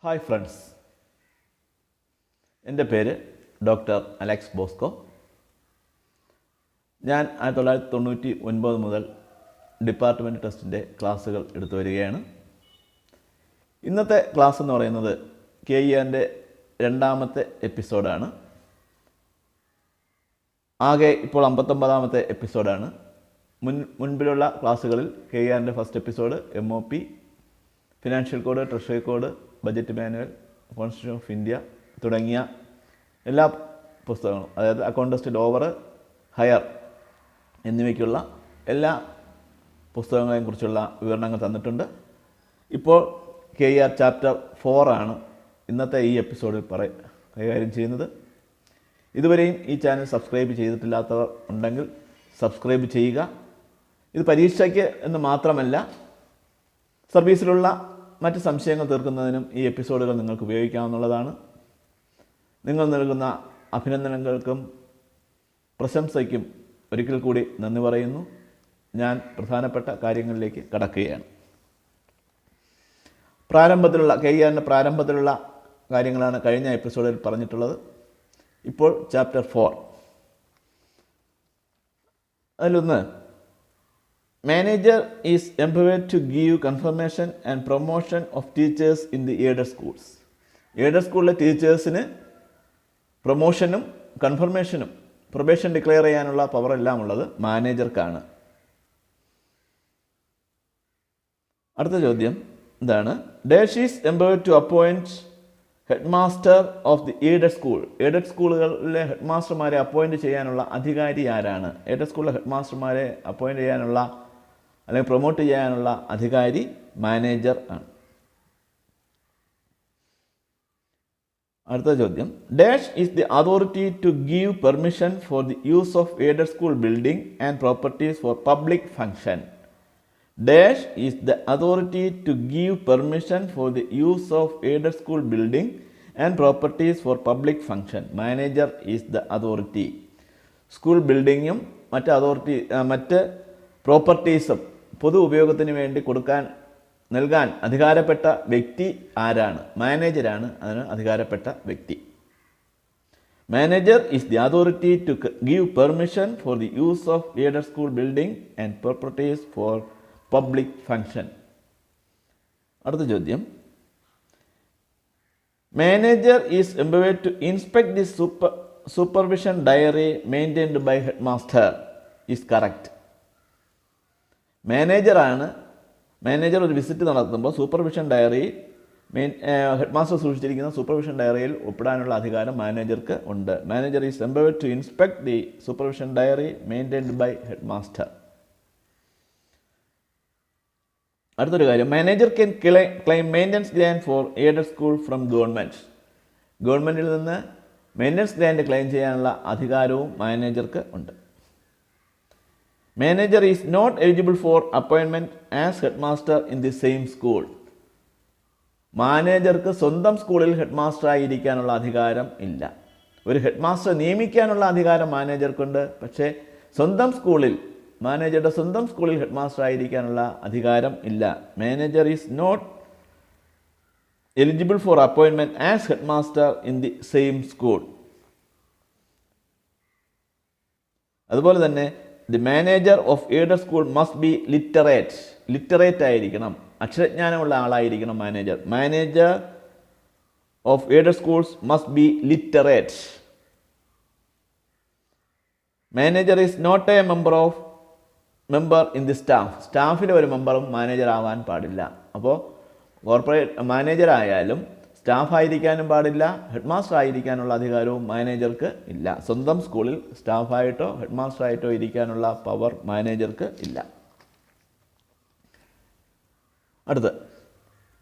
Hi friends, എൻ്റെ പേര് doctor Alex Bosco. ഞാൻ 1999 മുതൽ ഡിപ്പാർട്ട്മെൻറ്റ് ടെസ്റ്റിൻ്റെ ക്ലാസ്സുകൾ എടുത്തു വരികയാണ്. ഇന്നത്തെ ക്ലാസ് എന്ന് പറയുന്നത് KERൻ്റെ രണ്ടാമത്തെ എപ്പിസോഡാണ്. ആകെ ഇപ്പോൾ 59ാമത്തെ എപ്പിസോഡാണ്. മുൻപിലുള്ള ക്ലാസ്സുകളിൽ KERൻ്റെ first episode MOP, financial code, treasury code, budget manual, constitution of India തുടങ്ങിയ എല്ലാ പുസ്തകങ്ങളും, അതായത് അക്കൗണ്ടസ്റ്റ് ലോവർ, ഹയർ എന്നിവയ്ക്കുള്ള എല്ലാ പുസ്തകങ്ങളെയും കുറിച്ചുള്ള വിവരണങ്ങൾ തന്നിട്ടുണ്ട്. ഇപ്പോൾ KER ചാപ്റ്റർ 4 ആണ് ഇന്നത്തെ ഈ എപ്പിസോഡിൽ കൈകാര്യം ചെയ്യുന്നത്. ഇതുവരെയും ഈ ചാനൽ സബ്സ്ക്രൈബ് ചെയ്തിട്ടില്ലാത്തവർ ഉണ്ടെങ്കിൽ സബ്സ്ക്രൈബ് ചെയ്യുക. ഇത് പരീക്ഷയ്ക്ക് എന്ന് മാത്രമല്ല, സർവീസിലുള്ള മറ്റ് സംശയങ്ങൾ തീർക്കുന്നതിനും ഈ എപ്പിസോഡുകൾ നിങ്ങൾക്ക് ഉപയോഗിക്കാവുന്നതാണ്. നിങ്ങൾ നൽകുന്ന അഭിനന്ദനങ്ങൾക്കും പ്രശംസയ്ക്കും ഒരിക്കൽ കൂടി നന്ദി പറയുന്നു. ഞാൻ പ്രധാനപ്പെട്ട കാര്യങ്ങളിലേക്ക് കടക്കുകയാണ്. KERൻ്റെ പ്രാരംഭത്തിലുള്ള കാര്യങ്ങളാണ് കഴിഞ്ഞ എപ്പിസോഡിൽ പറഞ്ഞിട്ടുള്ളത്. ഇപ്പോൾ ചാപ്റ്റർ 4. അതിലൊന്ന്, Manager is empowered to give confirmation and promotion of teachers in the aided schools. Aided സ്കൂളിലെ ടീച്ചേഴ്സിന് പ്രൊമോഷനും കൺഫർമേഷനും പ്രൊബേഷൻ ഡിക്ലെയർ ചെയ്യാനുള്ള പവർ എല്ലാം ഉള്ളത് മാനേജർക്കാണ്. അടുത്ത ചോദ്യം എന്താണ്? Dash is empowered to appoint head master of the aided school. Aided സ്കൂളുകളിലെ ഹെഡ് മാസ്റ്റർമാരെ അപ്പോയിൻറ്റ് ചെയ്യാനുള്ള അധികാരി ആരാണ്? എയ്ഡഡ് സ്കൂളിലെ ഹെഡ് മാസ്റ്റർമാരെ അപ്പോയിൻറ്റ് ചെയ്യാനുള്ള അല്ലെങ്കിൽ പ്രൊമോട്ട് ചെയ്യാനുള്ള അധികാരി മാനേജർ ആണ്. അടുത്ത ചോദ്യം, dash is the authority to give permission for the use of aided school building and properties for public function. Dash is the authority to give permission for the use of aided school building and properties for public function. Manager is the authority. School ബിൽഡിങ്ങും മറ്റ് പ്രോപ്പർട്ടീസും പൊതു ഉപയോഗത്തിന് വേണ്ടി നൽകാൻ അധികാരപ്പെട്ട വ്യക്തി ആരാണ്? മാനേജരാണ് അതിന് അധികാരപ്പെട്ട വ്യക്തി. Manager is the authority to give permission for the use of aided school building and properties for public function. അടുത്ത ചോദ്യം, manager is empowered to inspect the supervision diary maintained by head master. Is correct. Manager ഒരു visit നടത്തുമ്പോൾ supervision diary head master സൂക്ഷിച്ചിരിക്കുന്ന supervision ഡയറിയിൽ ഒപ്പിടാനുള്ള അധികാരം മാനേജർക്ക് ഉണ്ട്. Manager is empowered to inspect the supervision diary maintained by head master. അടുത്തൊരു കാര്യം, manager can claim maintenance grant for aided school from government. ഗവൺമെൻറ്റിൽ നിന്ന് മെയിൻ്റനൻസ് ഗ്രാൻഡ് ക്ലെയിം ചെയ്യാനുള്ള അധികാരവും മാനേജർക്ക് ഉണ്ട്. Manager is not eligible for appointment as headmaster in the same school. മാനേജർക്ക് സ്വന്തം സ്കൂളിൽ ഹെഡ് മാസ്റ്റർ ആയിരിക്കാനുള്ള അധികാരം ഇല്ല. ഒരു ഹെഡ് മാസ്റ്റർ നിയമിക്കാനുള്ള അധികാരം മാനേജർക്കുണ്ട്, പക്ഷേ മാനേജറുടെ സ്വന്തം സ്കൂളിൽ ഹെഡ് മാസ്റ്റർ ആയിരിക്കാനുള്ള അധികാരം ഇല്ല. Manager is not eligible for appointment as head master in the same school. അതുപോലെ തന്നെ the manager of aided school must be literate ആയിരിക്കണം, അക്ഷരജ്ഞാനമുള്ള ആളായിരിക്കണം manager. Manager of aided schools must be literate. Manager is not a member in the സ്റ്റാഫിലെ ഒരു മെമ്പറും manager ആവാൻ പാടില്ല. അപ്പോൾ മാനേജർ ആയാലും സ്റ്റാഫ് ആയിരിക്കാനും പാടില്ല, ഹെഡ് മാസ്റ്റർ ആയിരിക്കാനുള്ള അധികാരവും മാനേജർക്ക് ഇല്ല. സ്വന്തം സ്കൂളിൽ സ്റ്റാഫായിട്ടോ ഹെഡ് മാസ്റ്റർ ആയിട്ടോ ഇരിക്കാനുള്ള പവർ മാനേജർക്ക് ഇല്ല. അടുത്ത്,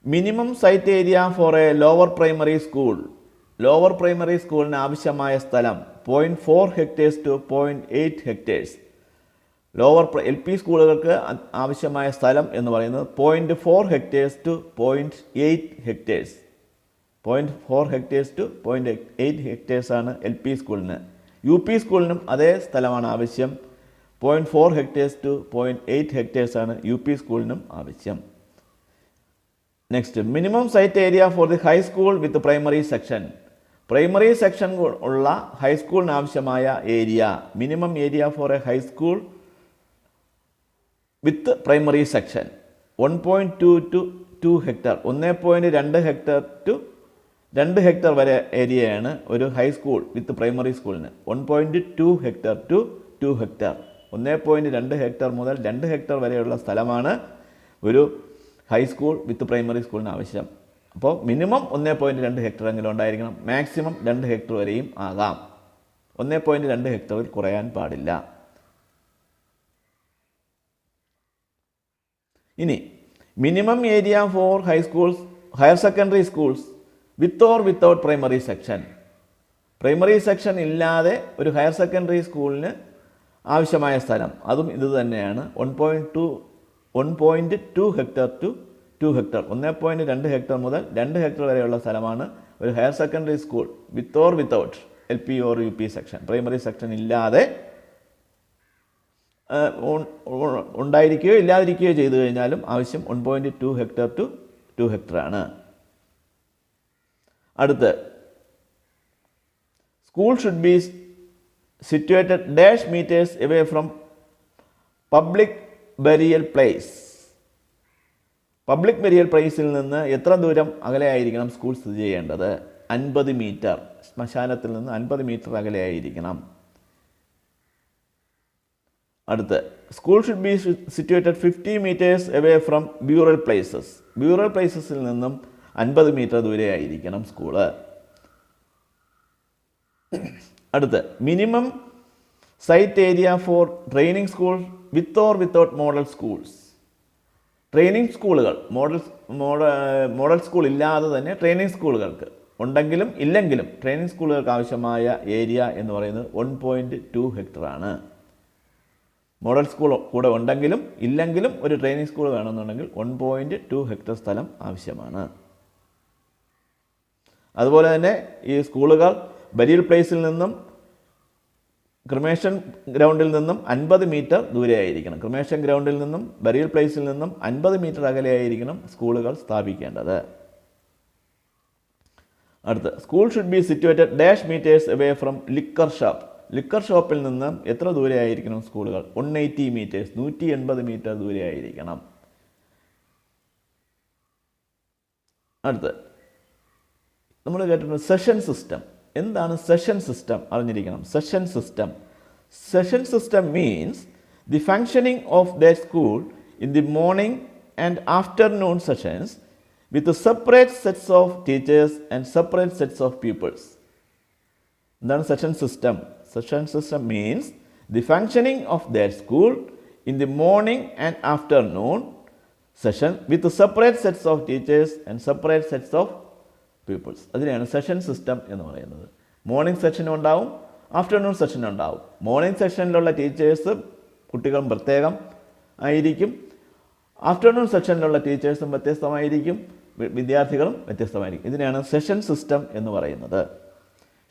minimum site area for a lower primary school. Lower primary സ്കൂളിന് ആവശ്യമായ സ്ഥലം 0.4 hectares to 0.8 hectares. LP സ്കൂളുകൾക്ക് ആവശ്യമായ സ്ഥലം എന്ന് പറയുന്നത് 0.4 hectares to 0.8 hectares. 0.4 hectares to 0.8 hectares ആണ് LP സ്കൂളിന്. UP സ്കൂളിനും അതേ സ്ഥലമാണ് ആവശ്യം. 0.4 hectares to 0.8 hectares ആണ് UP സ്കൂളിനും ആവശ്യം. Next minimum site area for the high school with primary section. Primary section ഉള്ള ഹൈസ്കൂളിന് ആവശ്യമായ area, minimum area for a high school with primary section 1.2 to 2 hectare, 1.2 hectare to 2 hectare വരെ ഏരിയയാണ് ഒരു ഹൈസ്കൂൾ വിത്ത് പ്രൈമറി സ്കൂളിന്. 1.2 ഹെക്ടർ ടു 2 ഹെക്ടർ, 1.2 ഹെക്ടർ മുതൽ 2 hectare വരെയുള്ള സ്ഥലമാണ് ഒരു ഹൈസ്കൂൾ വിത്ത് പ്രൈമറി സ്കൂളിന് ആവശ്യം. അപ്പോൾ മിനിമം 1.2 ഹെക്ടർ എങ്കിലും ഉണ്ടായിരിക്കണം, മാക്സിമം 2 ഹെക്ടർ വരെയും ആകാം. 1.2 ഹെക്ടറിൽ കുറയാൻ പാടില്ല. ഇനി minimum area for high schools, higher secondary schools with or without primary section. Primary section ഇല്ലാതെ ഒരു ഹയർ സെക്കൻഡറി സ്കൂളിന് ആവശ്യമായ സ്ഥലം അതും ഇത് തന്നെയാണ്. 1.2 ഹെക്ടർ ടു 2 ഹെക്ടർ, 1.2 ഹെക്ടർ മുതൽ 2 ഹെക്ടർ വരെയുള്ള സ്ഥലമാണ് ഒരു higher secondary school with or without LP or UP section. Primary section ഇല്ലാതെ ഉണ്ടായിരിക്കുകയോ ഇല്ലാതിരിക്കുകയോ ചെയ്തു കഴിഞ്ഞാലും ആവശ്യം 1.2 ഹെക്ടർ ടു 2 ഹെക്ടർ ആണ്. അടുത്ത് school should be situated dash metres away from public burial place. Public burial പ്ലേസിൽ നിന്ന് എത്ര ദൂരം അകലെയായിരിക്കണം സ്കൂൾ സ്ഥിതി ചെയ്യേണ്ടത്? 50 മീറ്റർ. ശ്മശാനത്തിൽ നിന്ന് 50 മീറ്റർ അകലെയായിരിക്കണം. അടുത്ത് school should be situated 50 metres away from burial places. Burial പ്ലേസസിൽ നിന്നും 50 മീറ്റർ ദൂരെയായിരിക്കണം സ്കൂള്. അടുത്ത് minimum site area for training school with or without model schools. Training സ്കൂളുകൾ, മോഡൽ സ്കൂൾ ഇല്ലാതെ തന്നെ ട്രെയിനിങ് സ്കൂളുകൾക്ക് ഉണ്ടെങ്കിലും ഇല്ലെങ്കിലും ട്രെയിനിങ് സ്കൂളുകൾക്ക് ആവശ്യമായ ഏരിയ എന്ന് പറയുന്നത് 1.2 ഹെക്ടർ ആണ്. മോഡൽ സ്കൂൾ കൂടെ ഉണ്ടെങ്കിലും ഇല്ലെങ്കിലും ഒരു ട്രെയിനിങ് സ്കൂൾ വേണമെന്നുണ്ടെങ്കിൽ 1.2 ഹെക്ടർ സ്ഥലം ആവശ്യമാണ്. അതുപോലെ തന്നെ ഈ സ്കൂളുകൾ ബരിയൽ പ്ലേസിൽ നിന്നും ക്രിമേഷൻ ഗ്രൗണ്ടിൽ നിന്നും 50 മീറ്റർ ദൂരെയായിരിക്കണം. ക്രിമേഷൻ ഗ്രൗണ്ടിൽ നിന്നും ബരിയൽ പ്ലേസിൽ നിന്നും 50 മീറ്റർ അകലെയായിരിക്കണം സ്കൂളുകൾ സ്ഥാപിക്കേണ്ടത്. അടുത്ത് school should be situated dash metres away from liquor shop. Liquor ഷോപ്പിൽ നിന്ന് എത്ര ദൂരെയായിരിക്കണം സ്കൂളുകൾ? 180 മീറ്റേഴ്സ്, 180 മീറ്റർ ദൂരെയായിരിക്കണം. അടുത്ത് നമ്മൾ കേട്ടിട്ടുണ്ട് സെഷൻ സിസ്റ്റം. എന്താണ് സെഷൻ സിസ്റ്റം? അറിഞ്ഞിരിക്കണം. Session system means the functioning of the school in the morning and afternoon sessions with separate sets of teachers and separate sets of peoples. എന്താണ് session system? Session system means the functioning of their school in the morning and afternoon session with separate sets of teachers and separate sets of pupils. അതിനെയാണ് session system എന്ന് പറയുന്നത്. Morning session ഉണ്ടാവും, afternoon session ഉണ്ടാവും. Morning സെഷനിലുള്ള teachers കുട്ടികളും പ്രത്യേകം ആയിരിക്കും, afternoon സെഷനിലുള്ള ടീച്ചേഴ്സും വ്യത്യസ്തമായിരിക്കും, വിദ്യാർത്ഥികളും വ്യത്യസ്തമായിരിക്കും. ഇതിനെയാണ് സെഷൻ സിസ്റ്റം എന്ന് പറയുന്നത്.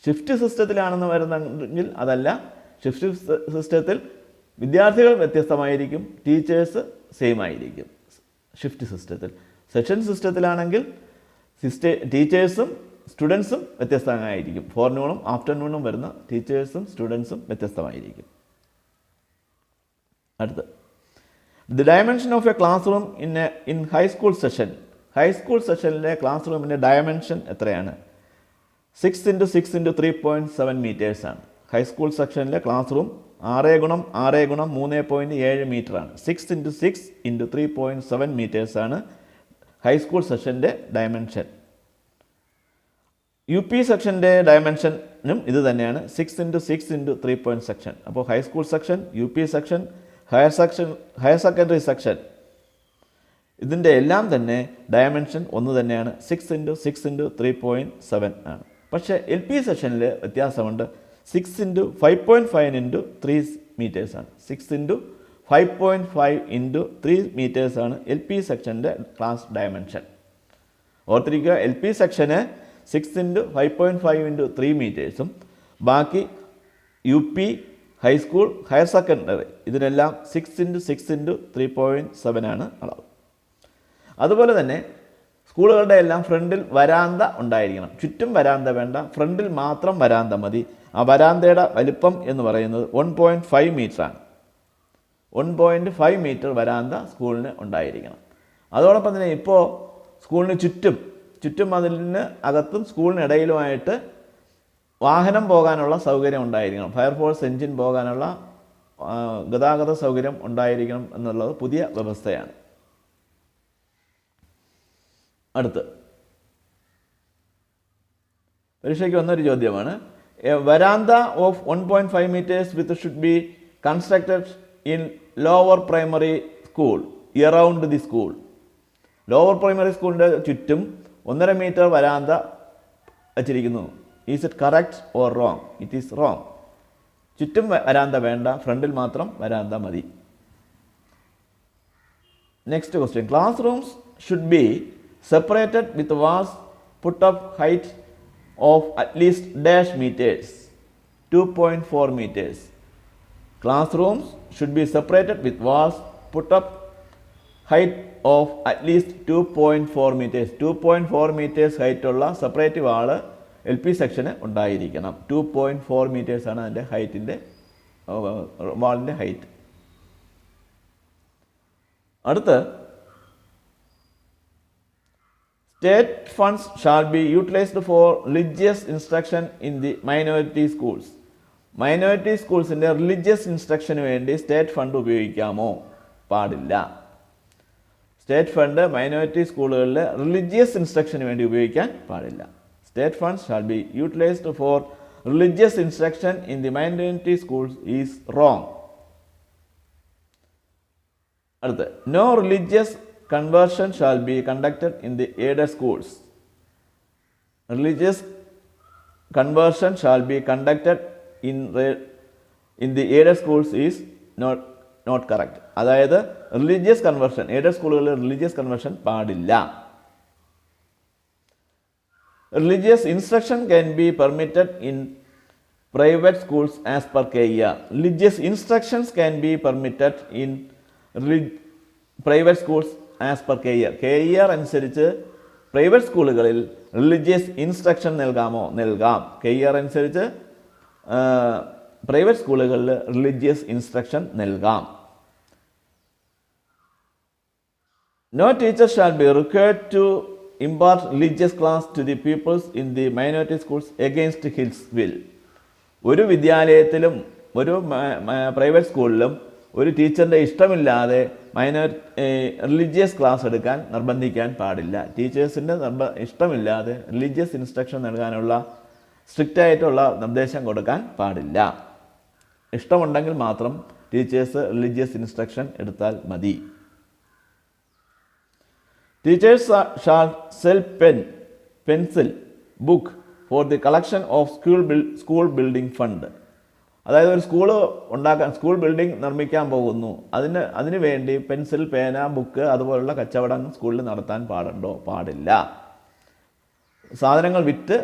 ഷിഫ്റ്റ് സിസ്റ്റത്തിലാണെന്ന് വരുന്നെങ്കിൽ അതല്ല. ഷിഫ്റ്റ് സിസ്റ്റത്തിൽ വിദ്യാർത്ഥികൾ വ്യത്യസ്തമായിരിക്കും, ടീച്ചേഴ്സ് സെയിം ആയിരിക്കും. ഷിഫ്റ്റ് സിസ്റ്റത്തിൽ. സെഷൻ സിസ്റ്റത്തിലാണെങ്കിൽ ടീച്ചേഴ്സും സ്റ്റുഡൻസും വ്യത്യസ്തമായിരിക്കും. ഫോർനൂണും ആഫ്റ്റർനൂണും വരുന്ന ടീച്ചേഴ്സും സ്റ്റുഡൻസും വ്യത്യസ്തമായിരിക്കും. അടുത്ത് the dimension of a class room in high school session. High school സെഷനിലെ ക്ലാസ് റൂമിൻ്റെ ഡയമെൻഷൻ എത്രയാണ്? 6x6x3.7 മീറ്റേഴ്സാണ്. ഹൈസ്കൂൾ സെക്ഷനിലെ ക്ലാസ് റൂം 6x6x3.7 മീറ്ററാണ്. 6x6x3.7 മീറ്റേഴ്സാണ് ഹൈസ്കൂൾ സെഷൻ്റെ ഡയമെൻഷൻ. UP സെക്ഷൻ്റെ ഡയമെൻഷനും ഇത് തന്നെയാണ്, 6x6x3 സെക്ഷൻ. അപ്പോൾ high school section, UP section, higher secondary section ഇതിൻ്റെ എല്ലാം തന്നെ ഡയമെൻഷൻ ഒന്ന് തന്നെയാണ്, 6x6x3.7 ആണ്. പക്ഷേ LP സെഷനിൽ വ്യത്യാസമുണ്ട്. 6x5.5 x 3 മീറ്റേഴ്സാണ്. 6x5.5 x 3 മീറ്റേഴ്സാണ് LP സെക്ഷൻ്റെ ക്ലാസ് ഡയമെൻഷൻ. ഓർത്തിരിക്കുക, LP സെക്ഷന് 6x5.5 x 3 മീറ്റേഴ്സും ബാക്കി UP, ഹൈസ്കൂൾ, ഹയർ സെക്കൻഡറി ഇതിനെല്ലാം 6x6x3.7 ആണ് അളവ്. അതുപോലെ തന്നെ സ്കൂളുകളുടെ എല്ലാം ഫ്രണ്ടിൽ വരാന്ത ഉണ്ടായിരിക്കണം. ചുറ്റും വരാന്ത വേണ്ട, ഫ്രണ്ടിൽ മാത്രം വരാന്ത മതി. ആ വരാന്തയുടെ വലിപ്പം എന്ന് പറയുന്നത് 1.5 മീറ്ററാണ്. 1.5 മീറ്റർ വരാന്ത സ്കൂളിന് ഉണ്ടായിരിക്കണം. അതോടൊപ്പം തന്നെ ഇപ്പോൾ സ്കൂളിന് ചുറ്റും അതിന് അകത്തും സ്കൂളിനിടയിലുമായിട്ട് വാഹനം പോകാനുള്ള സൗകര്യം ഉണ്ടായിരിക്കണം. ഫയർഫോഴ്സ് എൻജിൻ പോകാനുള്ള ഗതാഗത സൗകര്യം ഉണ്ടായിരിക്കണം എന്നുള്ളത് പുതിയ വ്യവസ്ഥയാണ്. അടുത്ത് പരീക്ഷയ്ക്ക് വന്നൊരു ചോദ്യമാണ്. A verandah of 1.5 meters with should be constructed in lower primary school around the school. Lower primary സ്കൂളിൻ്റെ ചുറ്റും 1.5 മീറ്റർ വരാന്ത വച്ചിരിക്കുന്നു. Is it correct or wrong? It is wrong. ചുറ്റും വരാന്ത വേണ്ട, ഫ്രണ്ടിൽ മാത്രം വരാന്ത മതി. Next question. Class rooms should be separated with walls put up height of at least dash meters, 2.4 meters. Classrooms should be separated with walls put up height of at least 2.4 meters. 2.4 meters height ഉള്ള separate വാള് LP സെക്ഷന് ഉണ്ടായിരിക്കണം. 2.4 meters ആണ് അതിൻ്റെ ഹൈറ്റിൻ്റെ വാളിൻ്റെ height. അടുത്ത് State funds shall be utilized for religious instruction in the minority schools. Minority സ്കൂൾസിൻ്റെ religious instruction വേണ്ടി state fund ഉപയോഗിക്കാമോ? പാടില്ല. State fund minority സ്കൂളുകളിൽ റിലീജിയസ് ഇൻസ്ട്രക്ഷന് വേണ്ടി ഉപയോഗിക്കാൻ പാടില്ല. State funds shall be utilised for religious instruction in the minority schools is wrong. അടുത്ത് no religious conversion shall be conducted in the aided schools. Religious conversion shall be conducted in the aided schools is not correct. അതായത് religious conversion aided സ്കൂളുകളിൽ religious conversion പാടില്ല. Religious instruction can be permitted in private schools as per KER. Religious instructions can be permitted in private schools as per KER അനുസരിച്ച് private സ്കൂളുകളിൽ religious instruction നൽകാമോ? നൽകാം. KER അനുസരിച്ച് private സ്കൂളുകളിൽ religious instruction നൽകാം. No teacher shall be required to impart religious class to the peoples in the minority schools against his will. ഒരു വിദ്യാലയത്തിലും ഒരു പ്രൈവറ്റ് സ്കൂളിലും ഒരു ടീച്ചറിൻ്റെ ഇഷ്ടമില്ലാതെ റിലീജിയസ് ക്ലാസ് എടുക്കാൻ നിർബന്ധിക്കാൻ പാടില്ല. ടീച്ചേഴ്സിൻ്റെ ഇഷ്ടമില്ലാതെ റിലീജിയസ് ഇൻസ്ട്രക്ഷൻ നൽകാനുള്ള സ്ട്രിക്റ്റ് ആയിട്ടുള്ള നിർദ്ദേശം കൊടുക്കാൻ പാടില്ല. ഇഷ്ടമുണ്ടെങ്കിൽ മാത്രം ടീച്ചേഴ്സ് റിലീജിയസ് ഇൻസ്ട്രക്ഷൻ എടുത്താൽ മതി. Teachers shall sell pencil book for the collection of school building fund. അതായത് ഒരു സ്കൂൾ ബിൽഡിംഗ് നിർമ്മിക്കാൻ പോകുന്നു, അതിന് വേണ്ടി പെൻസിൽ, പേന, ബുക്ക് അതുപോലുള്ള കച്ചവടം സ്കൂളിൽ നടത്താൻ പാടില്ല. സാധനങ്ങൾ വിറ്റ്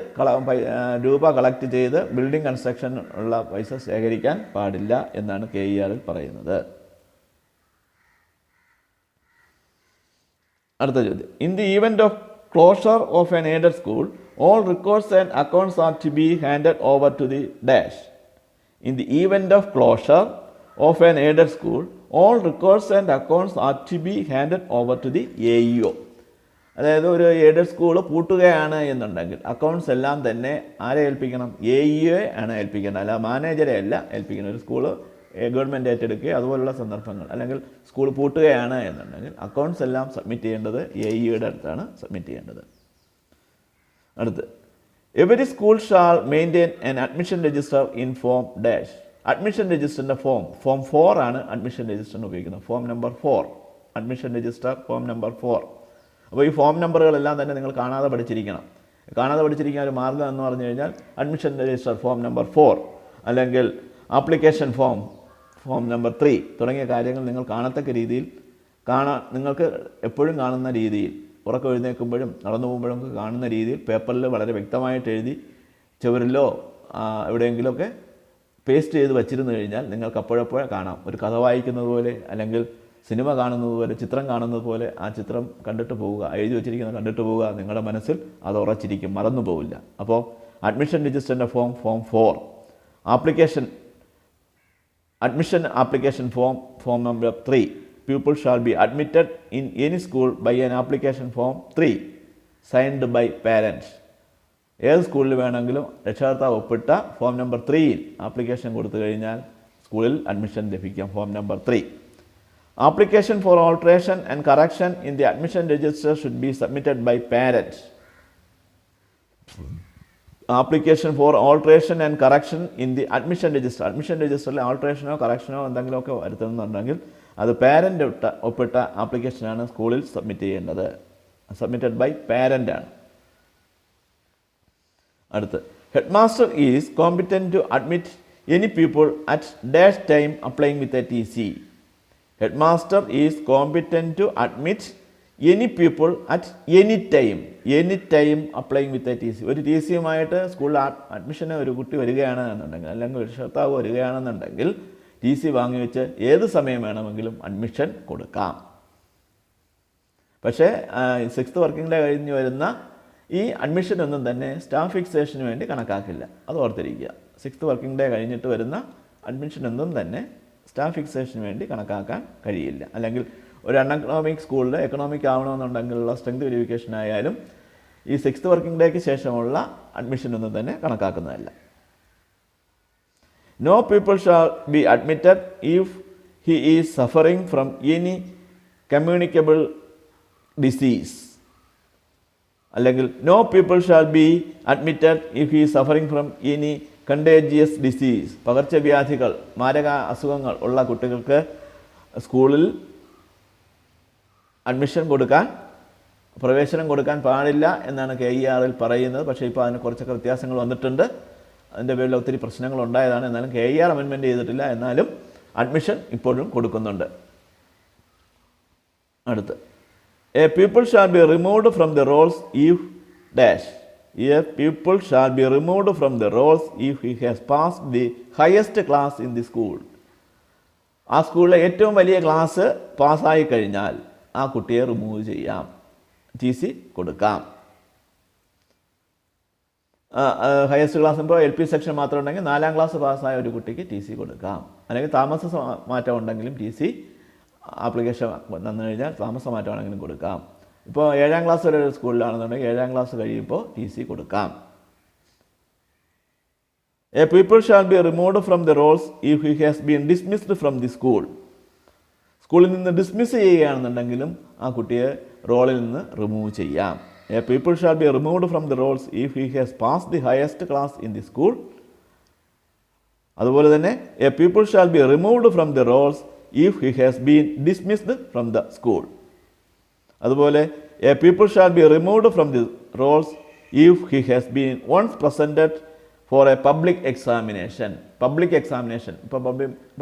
രൂപ കളക്ട് ചെയ്ത് ബിൽഡിംഗ് കൺസ്ട്രക്ഷൻ ഉള്ള പൈസ ശേഖരിക്കാൻ പാടില്ല എന്നാണ് KER പറയുന്നത്. അടുത്ത ചോദ്യം. In the event of closure of an aided school all records and accounts are to be handed over to the dash. In the event of closure of an aided school, all records and accounts are to be handed over to the AEO. അതായത് ഒരു aided school പൂട്ടുകയാണ് എന്നുണ്ടെങ്കിൽ accounts എല്ലാം തന്നെ ആരെ ഏൽപ്പിക്കണം? AEO ആണ് ഏൽപ്പിക്കേണ്ടത്, അല്ല മാനേജറെ അല്ല ഏൽപ്പിക്കുന്നത്. ഒരു സ്കൂൾ ഗവൺമെൻറ് ഏറ്റെടുക്കുക അതുപോലുള്ള സന്ദർഭങ്ങൾ, അല്ലെങ്കിൽ സ്കൂൾ പൂട്ടുകയാണ് എന്നുണ്ടെങ്കിൽ അക്കൗണ്ട്സ് എല്ലാം സബ്മിറ്റ് ചെയ്യേണ്ടത് AEOയുടെ അടുത്താണ് സബ്മിറ്റ് ചെയ്യേണ്ടത്. അടുത്ത് every school shall maintain an admission register in form dash. Admission രജിസ്റ്ററിൻ്റെ ഫോം 4 ആണ് അഡ്മിഷൻ രജിസ്റ്ററിന് ഉപയോഗിക്കുന്നത്. Form number 4, admission register form number 4. അപ്പോൾ ഈ ഫോം നമ്പറുകളെല്ലാം തന്നെ നിങ്ങൾ കാണാതെ പഠിച്ചിരിക്കണം. ഒരു മാർഗ്ഗം എന്ന് പറഞ്ഞു കഴിഞ്ഞാൽ അഡ്മിഷൻ രജിസ്റ്റർ ഫോം നമ്പർ 4, അല്ലെങ്കിൽ ആപ്ലിക്കേഷൻ ഫോം നമ്പർ 3 തുടങ്ങിയ കാര്യങ്ങൾ നിങ്ങൾ കാണത്തക്ക രീതിയിൽ നിങ്ങൾക്ക് എപ്പോഴും കാണുന്ന രീതിയിൽ, ഉറക്കം എഴുന്നേൽക്കുമ്പോഴും നടന്നു പോകുമ്പോഴും കാണുന്ന രീതിയിൽ പേപ്പറിൽ വളരെ വ്യക്തമായിട്ട് എഴുതി ചുവരിലോ എവിടെയെങ്കിലുമൊക്കെ പേസ്റ്റ് ചെയ്ത് വച്ചിരുന്നു കഴിഞ്ഞാൽ നിങ്ങൾക്ക് അപ്പോഴപ്പോഴേ കാണാം. ഒരു കഥ വായിക്കുന്നത് പോലെ, അല്ലെങ്കിൽ സിനിമ കാണുന്നത് പോലെ, ചിത്രം കാണുന്നത് പോലെ ആ ചിത്രം കണ്ടിട്ട് പോവുക, എഴുതി വെച്ചിരിക്കുന്നത് കണ്ടിട്ട് പോവുക. നിങ്ങളുടെ മനസ്സിൽ അത് ഉറച്ചിരിക്കും, മറന്നു പോവില്ല. അപ്പോൾ അഡ്മിഷൻ രജിസ്റ്ററിൻ്റെ form 4. Admission application form number 3. Pupil shall be admitted in any school by an application form 3 signed by parents. ഏത് സ്കൂളിൽ വേണമെങ്കിലും രക്ഷകർത്താവ് ഒപ്പിട്ട ഫോം നമ്പർ 3യിൽ ആപ്ലിക്കേഷൻ കൊടുത്തു കഴിഞ്ഞാൽ സ്കൂളിൽ അഡ്മിഷൻ ലഭിക്കാം. Form number 3. Application for alteration and correction in the admission register should be submitted by parents. Application for alteration and correction in the admission register. Admission registerൽ ആൾട്രേഷനോ കറക്ഷനോ എന്തെങ്കിലുമൊക്കെ വരുത്തുന്നുണ്ടെങ്കിൽ അത് പാരൻ്റ് ഒപ്പിട്ട ആപ്ലിക്കേഷനാണ് സ്കൂളിൽ submit ചെയ്യേണ്ടത്. സബ്മിറ്റഡ് ബൈ പാരൻ്റ് ആണ്. അടുത്ത്, head master is competent to admit any people at dash time applying with a TC. Head master is competent to admit any people at any time applying with a TC. ഒരു TC യുമായിട്ട് സ്കൂളിൽ അഡ്മിഷന് ഒരു കുട്ടി വരികയാണെന്നുണ്ടെങ്കിൽ, അല്ലെങ്കിൽ ഒരു രക്ഷകർത്താവ് വരികയാണെന്നുണ്ടെങ്കിൽ TC വാങ്ങി വെച്ച് ഏത് സമയം വേണമെങ്കിലും അഡ്മിഷൻ കൊടുക്കാം. പക്ഷേ 6th വർക്കിംഗ് ഡേ കഴിഞ്ഞ് വരുന്ന ഈ അഡ്മിഷൻ ഒന്നും തന്നെ സ്റ്റാഫ് ഫിക്സേഷന് വേണ്ടി കണക്കാക്കില്ല. അത് ഓർത്തിരിക്കുക. 6th വർക്കിംഗ് ഡേ കഴിഞ്ഞിട്ട് വരുന്ന അഡ്മിഷൻ ഒന്നും തന്നെ സ്റ്റാഫ് ഫിക്സേഷന് വേണ്ടി കണക്കാക്കാൻ കഴിയില്ല. അല്ലെങ്കിൽ ഒരു അൺഎക്കണോമിക് സ്കൂളിൽ എക്കണോമിക് ആവണമെന്നുണ്ടെങ്കിലുള്ള സ്ട്രെങ്ത് വെരിഫിക്കേഷൻ ആയാലും ഈ 6th വർക്കിംഗ് ഡേക്ക് ശേഷമുള്ള അഡ്മിഷൻ ഒന്നും തന്നെ കണക്കാക്കുന്നതല്ല. No people shall be admitted if he is suffering from any communicable disease. അല്ലെങ്കിൽ no people shall be admitted if he is suffering from any contagious disease. പകർച്ചവ്യാധികൾ, മാരക അസുഖങ്ങൾ ഉള്ള കുട്ടികൾക്ക് സ്കൂളിൽ അഡ്മിഷൻ പ്രവേശനം കൊടുക്കാൻ പാടില്ല എന്നാണ് KERൽ പറയുന്നത്. പക്ഷേ ഇപ്പോൾ അതിന് കുറച്ചൊക്കെ വ്യത്യാസങ്ങൾ വന്നിട്ടുണ്ട്. അതിൻ്റെ പേരിൽ ഒത്തിരി പ്രശ്നങ്ങൾ ഉണ്ടായതാണ്. എന്നാലും KER അമെൻമെൻറ്റ് ചെയ്തിട്ടില്ല. എന്നാലും അഡ്മിഷൻ ഇപ്പോഴും കൊടുക്കുന്നുണ്ട്. അടുത്ത്, a people shall be removed from the rolls if dash. A people shall be removed from the rolls if he has passed the highest class in the school. ആ സ്കൂളിലെ ഏറ്റവും വലിയ class പാസ്സായി കഴിഞ്ഞാൽ ആ കുട്ടിയെ റിമൂവ് ചെയ്യാം, TC കൊടുക്കാം. ഹയസ്റ്റ് ക്ലാസ് ഇപ്പോൾ LP സെക്ഷൻ മാത്രം ഉണ്ടെങ്കിൽ 4ാം ക്ലാസ് പാസ്സായ ഒരു കുട്ടിക്ക് TC കൊടുക്കാം. അല്ലെങ്കിൽ താമസ മാറ്റം ഉണ്ടെങ്കിലും TC ആപ്ലിക്കേഷൻ തന്നു കഴിഞ്ഞാൽ താമസ മാറ്റമാണെങ്കിലും കൊടുക്കാം. ഇപ്പോൾ 7ാം ക്ലാസ് വരെ ഒരു സ്കൂളിലാണെന്നുണ്ടെങ്കിൽ 7ാം ക്ലാസ് കഴിയുമ്പോൾ TC കൊടുക്കാം. A people shall be removed from the rolls if he has been dismissed from the school. സ്കൂളിൽ നിന്ന് ഡിസ്മിസ് ചെയ്യുകയാണെന്നുണ്ടെങ്കിലും ആ കുട്ടിയെ റോളിൽ നിന്ന് റിമൂവ് ചെയ്യാം. A people shall be removed from the rolls if he has passed the highest class in the school. അതുപോലെ തന്നെ a people shall be removed from the rolls if he has been dismissed from the school. അതുപോലെ a people shall be removed from the rolls if he has been once presented for a public examination. ഇപ്പോൾ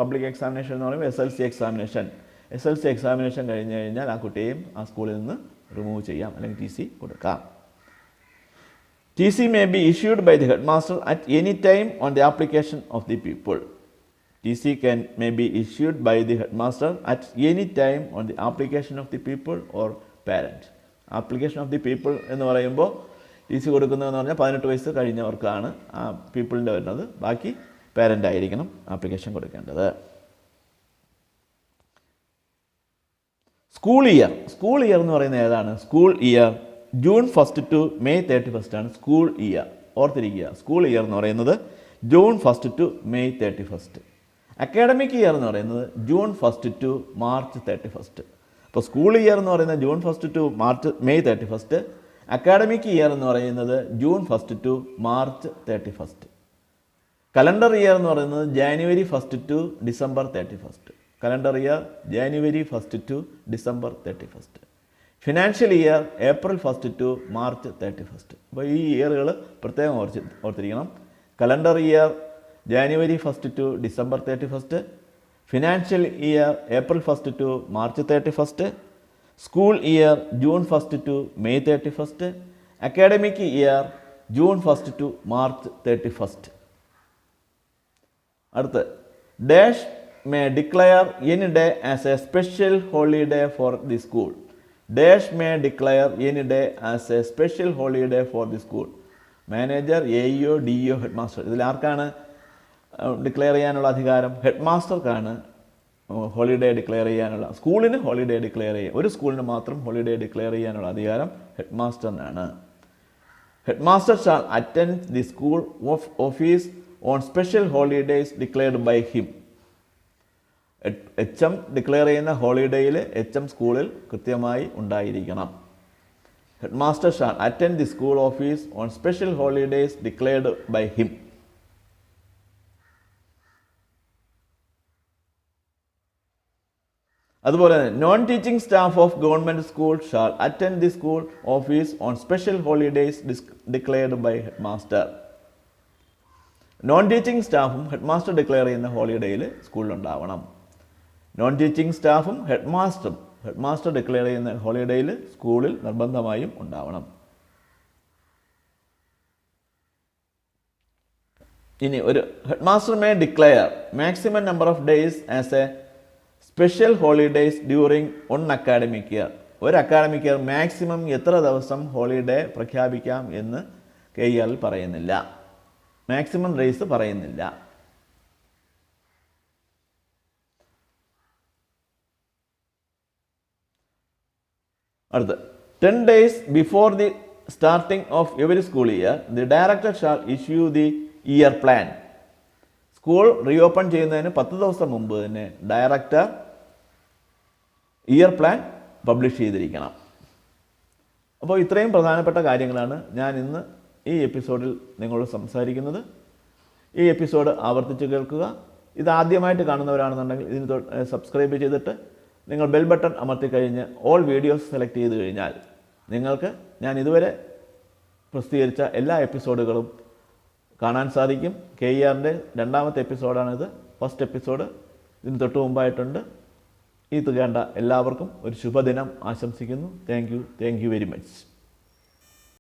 public examination എന്ന് പറയുമ്പോൾ SLC examination. SLC examination കഴിഞ്ഞ് കഴിഞ്ഞാൽ ആ കുട്ടിയെയും ആ സ്കൂളിൽ നിന്ന് റിമൂവ് ചെയ്യാം, അല്ലെങ്കിൽ TC കൊടുക്കാം. TC may be issued by the headmaster at any time on the application of the pupil. TC may be issued by the headmaster at any time on the application of the pupil or parent. Application of the pupil എന്ന് പറയുമ്പോൾ TC കൊടുക്കുന്നതെന്ന് പറഞ്ഞാൽ 18 വയസ്സ് കഴിഞ്ഞവർക്കാണ് ആ പീപ്പിളിൻ്റെ വരുന്നത്. ബാക്കി parent ആയിരിക്കണം application കൊടുക്കേണ്ടത്. School year എന്ന് പറയുന്നത് ഏതാണ്? School year June 1 to May 31 ആണ് സ്കൂൾ ഇയർ. ഓർത്തിരിക്കുക, സ്കൂൾ ഇയർ എന്ന് പറയുന്നത് June 1 to May 31. Academic year എന്ന് പറയുന്നത് June 1 to March 31. അപ്പോൾ സ്കൂൾ ഇയർ എന്ന് പറയുന്നത് June 1 to May 31. Academic year എന്ന് പറയുന്നത് June 1 to March 31. Calendar year എന്ന് പറയുന്നത് January 1 to December 31. Calendar year January 1 to December 31. Financial year April 1 to March 31. അപ്പോൾ ഈ ഇയറുകൾ പ്രത്യേകം ഓർത്തിരിക്കണം. Calendar year January 1 to December 31. Financial year April 1 to March 31. School year June 1 to May 31. Academic year June 1 to March 31. അടുത്ത്, dash may declare any day as a special holiday for the school. Dash may declare any day as a special holiday for the school. Manager, AEO, DEO, head master. ഇതിൽ ആർക്കാണ് declare ചെയ്യാനുള്ള അധികാരം? Head മാസ്റ്റർക്കാണ് holiday declare ചെയ്യാനുള്ള, സ്കൂളിന് holiday declare ചെയ്യുക, ഒരു സ്കൂളിന് മാത്രം ഹോളിഡേ ഡിക്ലെയർ ചെയ്യാനുള്ള അധികാരം ഹെഡ് മാസ്റ്ററിനാണ്. Head master shall attend the school office on special holidays declared by him. HM declare ചെയ്യുന്ന ഹോളിഡേയിൽ HM സ്കൂളിൽ കൃത്യമായി ഉണ്ടായിരിക്കണം. Head master shall attend the school office on special holidays declared by him. അതുപോലെ തന്നെ non teaching staff of government school shall attend the school office on special holidays declared by head master. Non teaching സ്റ്റാഫും head master declare ചെയ്യുന്ന ഹോളിഡേയിൽ സ്കൂളിലുണ്ടാവണം. Non teaching സ്റ്റാഫും head master declare ചെയ്യുന്ന ഹോളിഡേയിൽ സ്കൂളിൽ നിർബന്ധമായും ഉണ്ടാവണം. ഇനി ഒരു head master may declare maximum number of days as A special holidays during 1 academic year. ഒരു അക്കാഡമിക് ഇയർ മാക്സിമം എത്ര ദിവസം ഹോളിഡേ പ്രഖ്യാപിക്കാം എന്ന് KER പറയുന്നില്ല, മാക്സിമം ഡേയ്സ് പറയുന്നില്ല. അടുത്ത് 10 days before the starting of every school year, the director shall issue the year plan. School reopen ചെയ്യുന്നതിന് 10 ദിവസം മുമ്പ് തന്നെ ഡയറക്ടർ ഇയർ പ്ലാൻ പബ്ലിഷ് ചെയ്തിരിക്കണം. അപ്പോൾ ഇത്രയും പ്രധാനപ്പെട്ട കാര്യങ്ങളാണ് ഞാൻ ഇന്ന് ഈ എപ്പിസോഡിൽ നിങ്ങളോട് സംസാരിക്കുന്നത്. ഈ എപ്പിസോഡ് ആവർത്തിച്ച് കേൾക്കുക. ഇത് ആദ്യമായിട്ട് കാണുന്നവരാണെന്നുണ്ടെങ്കിൽ ഇതിന് സബ്സ്ക്രൈബ് ചെയ്തിട്ട് നിങ്ങൾ ബെൽ ബട്ടൺ അമർത്തിക്കഴിഞ്ഞ് ഓൾ വീഡിയോസ് സെലക്ട് ചെയ്ത് കഴിഞ്ഞാൽ നിങ്ങൾക്ക് ഞാൻ ഇതുവരെ പ്രസിദ്ധീകരിച്ച എല്ലാ എപ്പിസോഡുകളും കാണാൻ സാധിക്കും. KERൻ്റെ 2ാമത്തെ എപ്പിസോഡാണിത്. ഫസ്റ്റ് എപ്പിസോഡ് ഇതിന് തൊട്ട് മുമ്പായിട്ടുണ്ട്. ഇത് കണ്ട എല്ലാവർക്കും ഒരു ശുഭദിനം ആശംസിക്കുന്നു. Thank you very much.